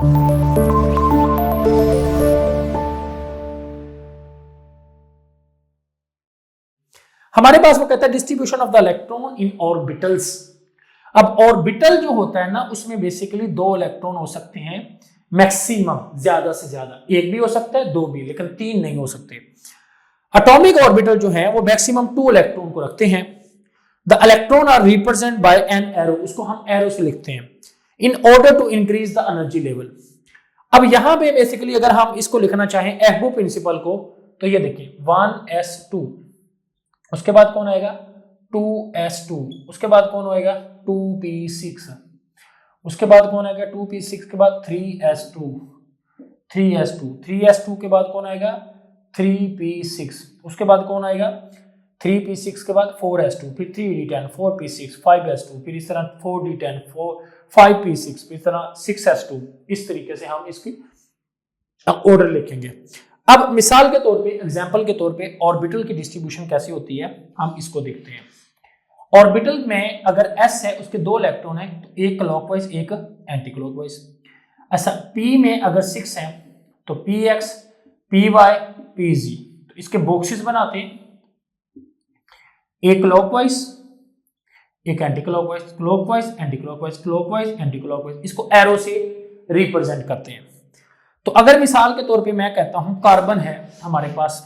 हमारे पास वो कहता है distribution of the electron in orbitals. अब ऑर्बिटल जो होता है ना, उसमें बेसिकली 2 इलेक्ट्रॉन हो सकते हैं मैक्सिमम, ज्यादा से ज्यादा 1 भी हो सकता है, 2 भी, लेकिन 3 नहीं हो सकते। एटॉमिक ऑर्बिटल जो है वो मैक्सिमम 2 इलेक्ट्रॉन को रखते हैं। The electron are represent by an arrow, उसको हम एरो से लिखते हैं, in order to increase the energy level. अब यहां पे बेसिकली अगर हम इसको लिखना चाहें एफबो प्रिंसिपल को, तो ये देखिए 1s2, उसके बाद कौन आएगा 2s2, उसके बाद कौन होएगा 2p6, उसके बाद कौन आएगा 2p6 के बाद 3s2, 3s2 के बाद कौन आएगा 3p6, उसके बाद कौन आएगा 3p6 के बाद 4s2, फिर 3d10, 4p6, 5s2, फिर इस तरह 4d10, 5p6, फिर इस तरह 6s2। इस तरीके से हम इसकी ऑर्डर लिखेंगे। अब मिसाल के तौर पे, एग्जांपल के तौर पे ऑर्बिटल की डिस्ट्रीब्यूशन कैसी होती है हम इसको देखते हैं। ऑर्बिटल में अगर s है उसके 2 इलेक्ट्रॉन है, तो एक क्लॉकवाइज एक एंटी क्लॉकवाइज। ऐसा p में अगर 6 है तो px, py, pz, तो इसके बॉक्सेस बनाते हैं, एक क्लॉकवाइज एक anti clockwise, clockwise anti clockwise, clockwise anti clockwise, इसको एरो से रिप्रेजेंट करते हैं। तो अगर मिसाल के तौर पे मैं कहता हूं कार्बन है हमारे पास,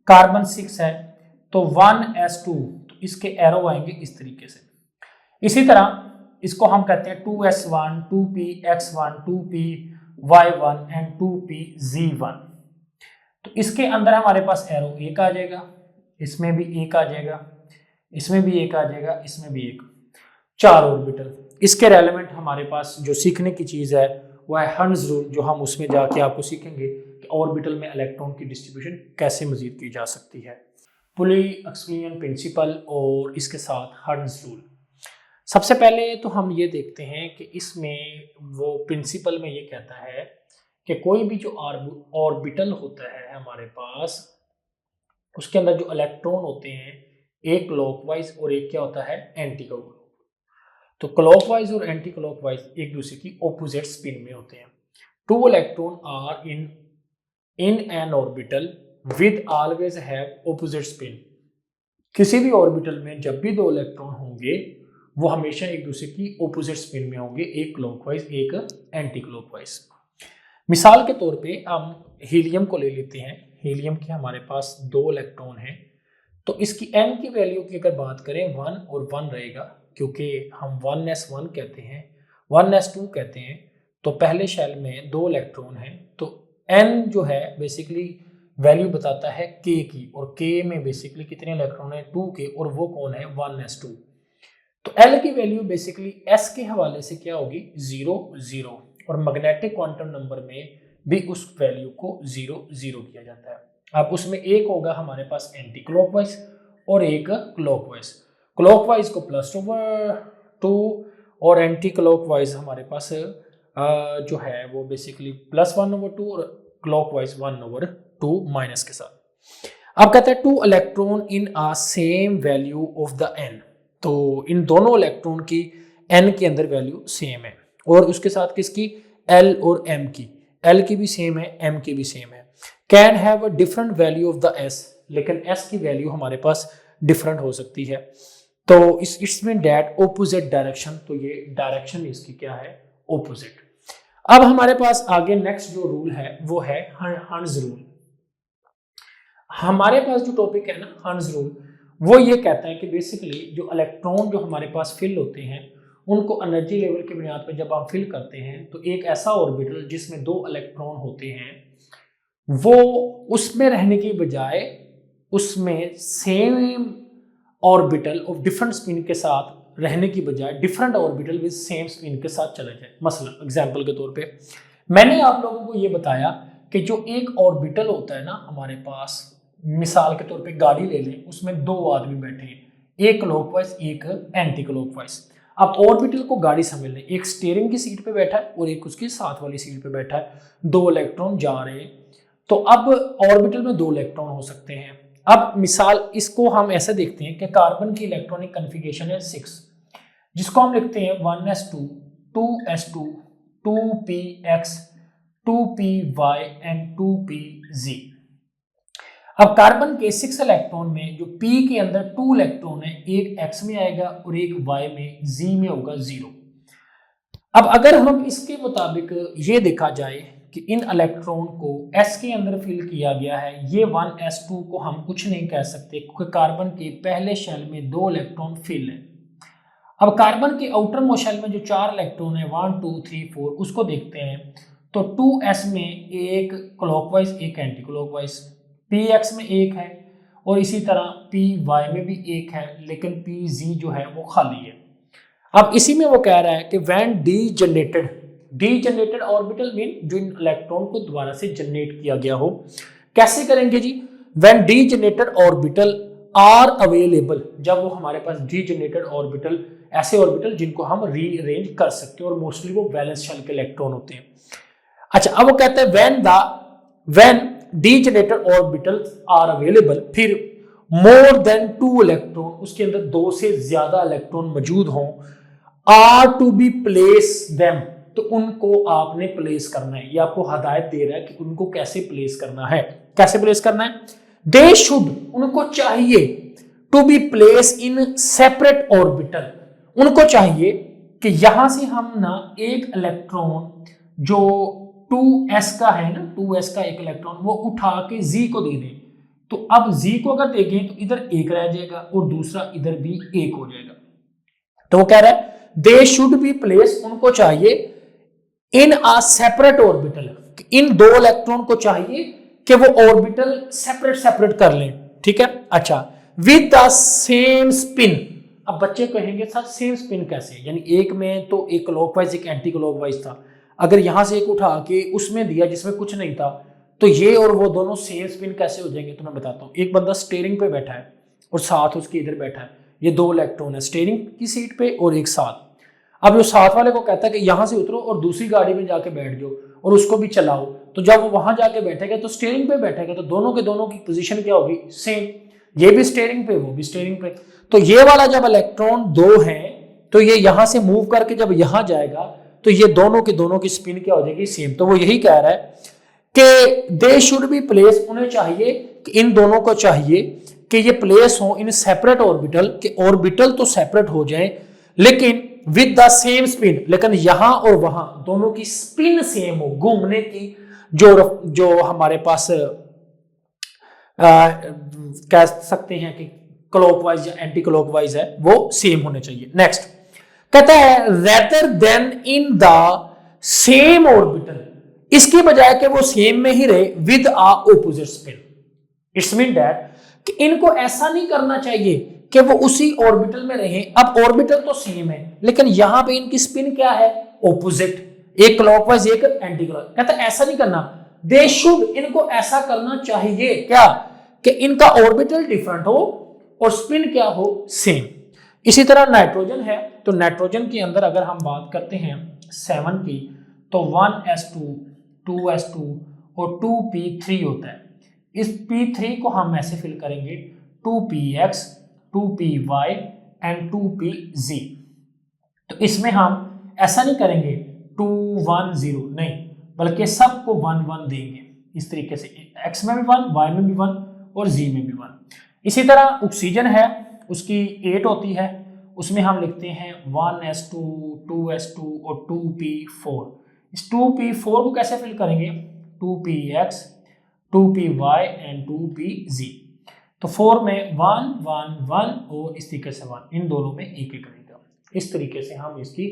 कार्बन 6 है, तो 1s2, तो इसके एरो आएंगे इस तरीके से। इसी तरह इसको हम कहते हैं 2s1, 2px1, 2py1 and 2pz1। तो इसके अंदर हमारे पास एरो एक आ जाएगा, इसमें भी एक आ जाएगा, इसमें भी एक आ जाएगा, इसमें भी एक, 4 ऑर्बिटल। इसके रेलेवेंट हमारे पास जो सीखने की चीज है वो है हर्ट्ज रूल, जो हम उसमें जाके आपको सीखेंगे कि ऑर्बिटल में इलेक्ट्रॉन की डिस्ट्रीब्यूशन कैसे मजीद की जा सकती है। पुली एक्सक्लूजन प्रिंसिपल और इसके साथ हर्ट्ज रूल। सबसे पहले तो हम ये देखते हैं कि इसमें वो प्रिंसिपल में ये कहता है कि कोई भी जो ऑर्बिटल होता है हमारे पास, उसके अंदर जो इलेक्ट्रॉन होते हैं, एक क्लॉकवाइज और एक क्या होता है एंटी क्लॉकवाइज। तो क्लॉकवाइज और एंटी क्लॉकवाइज एक दूसरे की ऑपोजिट स्पिन में होते हैं। 2 electron are in an orbital with always have opposite spin. किसी भी ऑर्बिटल में जब भी 2 इलेक्ट्रॉन होंगे वो हमेशा एक दूसरे की ऑपोजिट स्पिन में होंगे, एक क्लॉकवाइज एक एंटी क्लॉकवाइज। मिसाल के तौर पे हम हीलियम को ले लेते हैं। हीलियम के हमारे पास 2 इलेक्ट्रॉन हैं, तो इसकी n की वैल्यू की अगर बात करें 1 और 1 रहेगा, क्योंकि हम 1s1 कहते हैं 1s2 कहते हैं। तो पहले शेल में 2 इलेक्ट्रॉन हैं, तो n जो है बेसिकली वैल्यू बताता है k की, और k में बेसिकली कितने इलेक्ट्रॉन है 2k, और वो कौन है 1s2। तो l की वैल्यू बेसिकली s के हवाले से क्या होगी 0 0, और मैग्नेटिक क्वांटम नंबर में भी उस वैल्यू को 0 0 किया जाता है। अब उसमें एक होगा हमारे पास एंटी क्लॉकवाइज और एक क्लॉकवाइज। क्लॉकवाइज को +2 और एंटी क्लॉकवाइज हमारे पास जो है वो बेसिकली +1/2 और क्लॉकवाइज 1/2 माइनस के साथ। अब कहते हैं 2 electron in a same value of the n। तो इन दोनों इलेक्ट्रॉन की n के अंदर वैल्यू सेम है, और उसके साथ किसकी l और m की, l की भी सेम है m की भी सेम है। Can have a different value of the s, लेकिन s की वैल्यू हमारे पास डिफरेंट हो सकती है। तो इसमें डैट ऑपोजिट डायरेक्शन, तो ये डायरेक्शन इसकी क्या है ऑपोजिट। अब हमारे पास आगे नेक्स्ट जो रूल है वो है हर्ट्ज रूल। हमारे पास जो टॉपिक है ना हर्ट्ज रूल, वो ये कहता है कि बेसिकली जो इलेक्ट्रॉन जो हमारे पास फिल होते हैं उनको एनर्जी लेवल की बुनियाद पर जब आप फिल करते हैं, तो एक ऐसा ऑर्बिटल जिसमें 2 इलेक्ट्रॉन होते हैं, वो उसमें रहने की बजाय उसमें same orbital of different spin के साथ रहने की बजाय different orbital with same spin के साथ चला जाए। मसलन एग्जांपल के तौर पे मैंने आप लोगों को ये बताया कि जो एक ऑर्बिटल होता है ना हमारे पास, मिसाल के तौर पे गाड़ी ले लें, उसमें 2 आदमी बैठे हैं, एक क्लॉकवाइज एक एंटी क्लॉकवाइज। अब ऑर्बिटल को गाड़ी समझ लें, एक स्टीयरिंग की सीट पे बैठा है और एक उसकी साथ वाली सीट पे बैठा है, 2 इलेक्ट्रॉन जा रहे हैं। तो अब ऑर्बिटल में 2 इलेक्ट्रॉन हो सकते हैं। अब मिसाल इसको हम ऐसे देखते हैं कि कार्बन की इलेक्ट्रॉनिक कन्फिगरेशन है 6, जिसको हम लिखते हैं 1s2, 2s2, 2px, 2py and 2pz। अब कार्बन के 6 इलेक्ट्रॉन में जो p के अंदर 2 इलेक्ट्रॉन है, एक x में आएगा और एक y में, z में होगा 0। अब अगर हम इसके मुताबिक ये देखा जाए कि इन इलेक्ट्रॉन को s के अंदर फिल किया गया है, ये 1s2 को हम कुछ नहीं कह सकते क्योंकि कार्बन के पहले शेल में 2 इलेक्ट्रॉन फिल है। अब कार्बन के आउटर मोस्ट शेल में जो 4 इलेक्ट्रॉन है 1 2 3 4 उसको देखते हैं, तो 2s में एक क्लॉकवाइज एक एंटी क्लॉकवाइज, px में एक है और इसी तरह py में भी एक है, लेकिन pz जो है वो खाली है। अब इसी में वो कह रहा है कि व्हेन डीजनरेटेड ऑर्बिटल मीन जो इन इलेक्ट्रॉन को दोबारा से जनरेट किया गया हो। कैसे करेंगे जी? When degenerated orbital are available, जब वो हमारे पास डीजनरेटेड ऑर्बिटल, ऐसे ऑर्बिटल जिनको हम रीअरेंज कर सकते हैं और मोस्टली वो वैलेंस शेल के इलेक्ट्रॉन होते हैं। अच्छा, अब वो कहते हैं when degenerated orbital are available, फिर मोर देन 2 इलेक्ट्रॉन, उसके अंदर 2 से ज्यादा इलेक्ट्रॉन मौजूद हों, are to be place them, तो उनको आपने प्लेस करना है। ये आपको हदायत दे रहा है कि उनको कैसे प्लेस करना है। कैसे प्लेस करना है? दे शुड, उनको चाहिए, to be place in separate orbital, उनको चाहिए कि यहां से हम ना एक इलेक्ट्रॉन जो 2s का है ना, 2s का एक इलेक्ट्रॉन वो उठा के z को दे दें। तो अब z को अगर देखें तो इधर एक रह जाएगा और दूसरा इधर भी एक हो जाएगा। तो वो कह रहा है दे शुड बी प्लेस, उनको चाहिए in a separate orbital, in 2 electron को चाहिए कि वो ऑर्बिटल सेपरेट कर लें। ठीक है। अच्छा, विद द सेम स्पिन। अब बच्चे कहेंगे सर सेम स्पिन कैसे? यानी एक में तो एक क्लॉकवाइज एक एंटी क्लॉकवाइज था, अगर यहां से एक उठा के उसमें दिया जिसमें कुछ नहीं था, तो ये और वो दोनों सेम स्पिन कैसे हो जाएंगे? तो मैं बताता हूँ। एक बंदा स्टीयरिंग पे बैठा है और साथ उसके इधर बैठा है, ये 2 इलेक्ट्रॉन है स्टीयरिंग की सीट पे और एक साथ। अब जो साथ वाले को कहता है कि यहां से उतरो और दूसरी गाड़ी में जाके बैठ जाओ और उसको भी चलाओ, तो जब वो वहां जाके बैठेगा तो स्टीयरिंग पे बैठेगा, तो दोनों के दोनों की पोजीशन क्या होगी? सेम। ये भी स्टीयरिंग पे, वो भी स्टीयरिंग पे। तो ये वाला जब इलेक्ट्रॉन 2 है तो ये यहां से मूव करके जब यहां जाएगा तो ये दोनों के दोनों की स्पिन क्या हो जाएगी? सेम। तो वो यही कह रहा है कि दे शुड बी प्लेस, उन्हें चाहिए कि इन दोनों को चाहिए कि ये प्लेस हो इन सेपरेट ऑर्बिटल, के ऑर्बिटल तो सेपरेट हो जाए लेकिन विद द सेम स्पिन, लेकिन यहां और वहां दोनों की स्पिन सेम हो, घूमने की जो हमारे पास कह सकते हैं कि क्लॉकवाइज या एंटी क्लॉकवाइज है, वो सेम होने चाहिए। नेक्स्ट कहता है rather than in the same orbital, इसकी बजाय कि वो सेम में ही रहे with a opposite spin. It's mean that कि इनको ऐसा नहीं करना चाहिए कि वो उसी ऑर्बिटल में रहे। अब ऑर्बिटल तो सेम है लेकिन यहां पे इनकी स्पिन क्या है? ऑपोजिट, एक क्लॉकवाइज एक एंटी क्लॉकवाइज। कहता है ऐसा नहीं करना, दे शुड, इनको ऐसा करना चाहिए क्या? कि इनका ऑर्बिटल डिफरेंट हो और स्पिन क्या हो? सेम। इसी तरह नाइट्रोजन है, तो नाइट्रोजन के अंदर अगर हम बात करते हैं 7 की, तो 1s2, 2s2 और 2p3 होता है। इस p3 को हम ऐसे फिल करेंगे 2px, 2py एंड 2pz। तो इसमें हम ऐसा नहीं करेंगे 2 1 0, नहीं, बल्कि सबको 1 1 देंगे इस तरीके से, x में भी 1, y में भी 1 और z में भी 1। इसी तरह ऑक्सीजन है, उसकी 8 होती है, उसमें हम लिखते हैं 1s2, 2s2 और 2p4। इस 2p4 को कैसे फिल करेंगे? 2px, 2py and 2pz। तो 4 में 1 1 1 और इस तरीके से 1, इन दोनों में एक एक रहेगा। इस तरीके से हम इसकी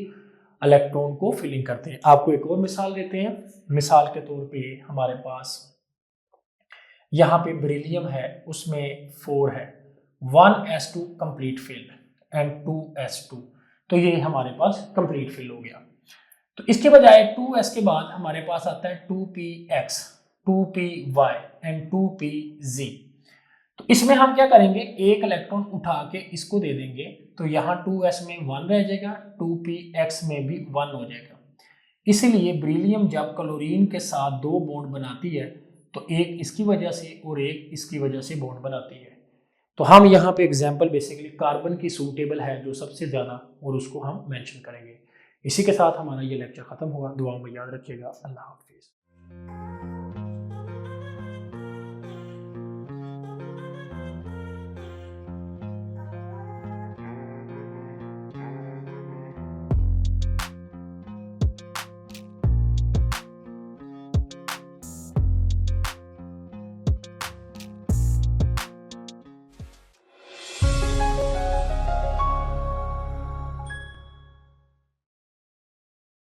इलेक्ट्रॉन को फिलिंग करते हैं। आपको एक और मिसाल देते हैं। मिसाल के तौर पे हमारे पास यहाँ पे बेरिलियम है, उसमें 4 है, 1s2 complete filled and 2s2, तो ये हमारे पास कंप्लीट फिल हो गया। तो इसके बजाय 2s के बाद हमारे पास आता है 2px, 2py एंड 2pz। तो इसमें हम क्या करेंगे? एक इलेक्ट्रॉन उठा के इसको दे देंगे, तो यहाँ 2s में 1 रह जाएगा, 2px में भी 1 हो जाएगा। इसीलिए बेरिलियम जब क्लोरीन के साथ 2 बॉन्ड बनाती है तो एक इसकी वजह से और एक इसकी वजह से बॉन्ड बनाती है। तो हम यहाँ पे एग्जांपल बेसिकली कार्बन की सूटेबल है जो सबसे ज्यादा, और उसको हम मेंशन करेंगे। इसी के साथ हमारा ये लेक्चर ख़त्म हुआ। दुआओं में याद रखिएगा। अल्लाह हाफिज़।